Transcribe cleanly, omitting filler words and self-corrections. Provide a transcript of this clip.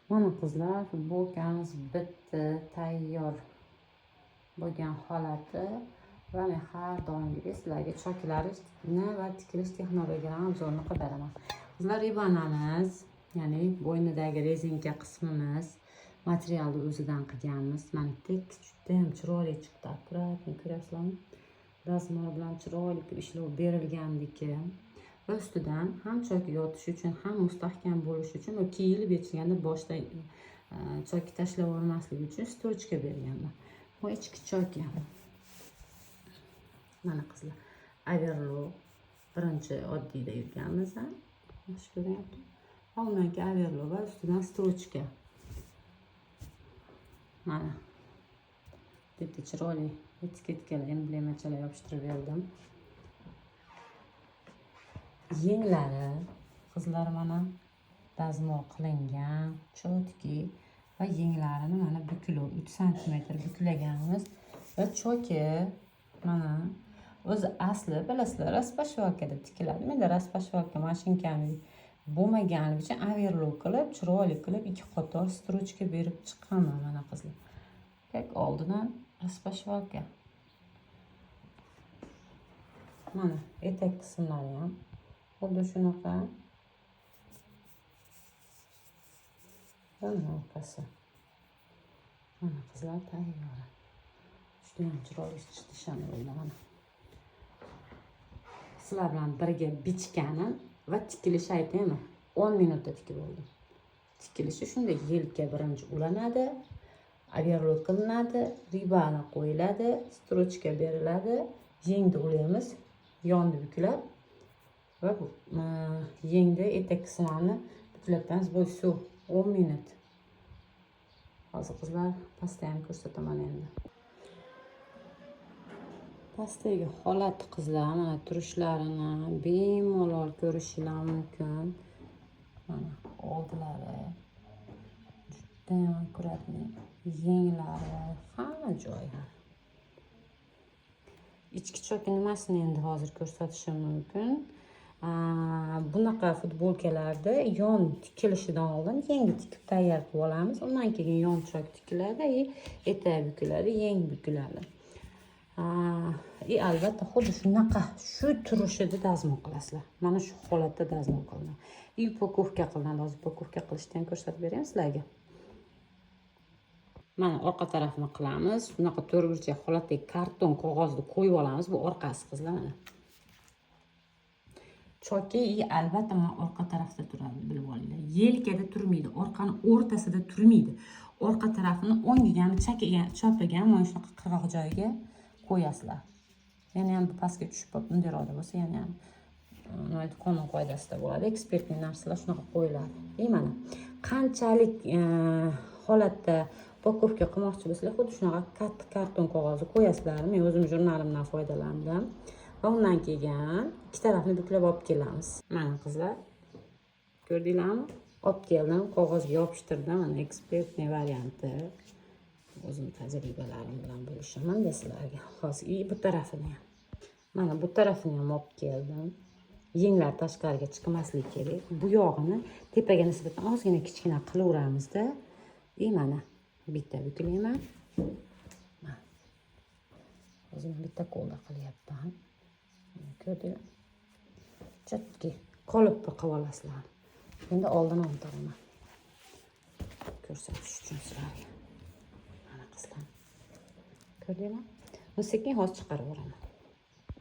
Mana qizlar, futbolkamiz bitdi, tayyor bo'lgan holati va men har doimgidek sizlarga choklarini va tikilish texnologiyalarini obzorini qilib beraman. Qizlar, ribanamiz, ya'ni bo'ynidagi rezinka qismimiz materialni o'zidan qilganmiz. Mana tekis juda ham chiroyli chiqdi. Akkuratni ko'rasizlarmi? Dazmol bilan chiroyli ishlov berilgandiki va ustidan ham choyga yotish uchun ham mustahkam bo'lishi uchun va kiyilib yetishganda boshda choyga tashlab yubormasligi uchun stochka berganman. Bu ichki choyka. Mana qizlar, Averlo birinchi oddiyda yurganmiz, yaxshi ko'ryapti. Undan keyin Averlo va ustidan stochka. Mana bitta chiroyli etiketkalar, emblemachalar yopishtirib berdim. Yenglari qizlar mana dazmol qilingan, chotki va yenglarini mana bukilib 3 cm buklaganmiz va choki mana o'zi asli bilasizlar, raspashvalkada tikiladi. Menda raspashvalka mashinkam bo'lmagani uchun Averlo qilib, chiroyli qilib 2 qator strochka berib chiqqanman mana qizlar. Tak oldidan raspashvalka. Mana etak qismlari ham xuddi shunaqa. Mana orqasi. Mana qizlar tayyor. Juda ham chiroyli chiqdi shamolda mana. Sizlar bilan birga bichgani va tikilishi aytaymi? 10 minutda tikib oldim. Tikilishi shunday, yelka birinchi ulanadi, Averlo qilinadi, ribana qo'yiladi, strochka beriladi, yengni ulaymiz, yonni buklab va yengni etak qismini buklabmiz. Bu suv 10 minut. Hozir qizlar pastda ham ko'rsataman endi. Pastdagi holat qizlar, mana turishlarini bemalol ko'rishingiz mumkin. Mana oldilari juda ham akkuratli, yenglari hamma joyi. Ichki choki nimasini endi hozir ko'rsatishim mumkin. Bunaqa futbolkalarda yon tikilishidan oldin yengi tikib tayyor qilib olamiz. Undan keyin yon chok tikiladi, etak bukiladi, yeng bukiladi. Albatta xuddi shunaqa shu turishida dazmol qilasizlar. Mana shu holatda dazmol qilinadi. Upakovka qilinadi. Hozir upakovka qilishni ham ko'rsatib beraymi sizlarga. Mana orqa tarafini qilamiz. Bunaqa to'rtburchak holatdagi karton qog'ozni qo'yib olamiz. Bu orqasi qizlar mana. Choki albatta mana orqa tarafda turadi, bilib olinglar. Yelkada turmaydi, orqani o'rtasida turmaydi. Orqa tarafini o'ngigan, chapagan mana shunaqa qirg'oq joyiga qo'yasizlar. Yana ham pastga tushib bunday bo'lsa, yana ham qonun qoidasida bo'ladi. Ekspertning narsalar shunaqa qo'yiladi. Mana qanchalik holatda upakovka qilmoqchi bo'lsalar, xuddi shunaqa qattiq karton qog'ozni qo'yasizlar. Men o'zim jurnalimdan foydalandim. Va undan keyin ikki tarafini buklab olib kelamiz. Mana qizlar, ko'rdinglarmi? Olib keldim, qog'ozga yopishtirdim. Mana ekspertning varianti. O'zim tajribalarim bilan bo'lishaman sizlarga. Hozir bu tarafini ham. Mana bu tarafini ham olib keldim. Yenglar tashqariga chiqmasligi kerak. Bu yog'ini tepaga nisbatan ozgina kichkina qilaveramizda. Mana bitta buklayman. O'zim bitta qo'lda qilyapman. Ko'rdinglar? Chotki qolipni qilib olasizlar. Endi oldin o'tiraman. Ko'rsatish uchun sizlarga. Mana qizlar. Ko'rdinglar? Sekin hozir chiqarib yuboraman.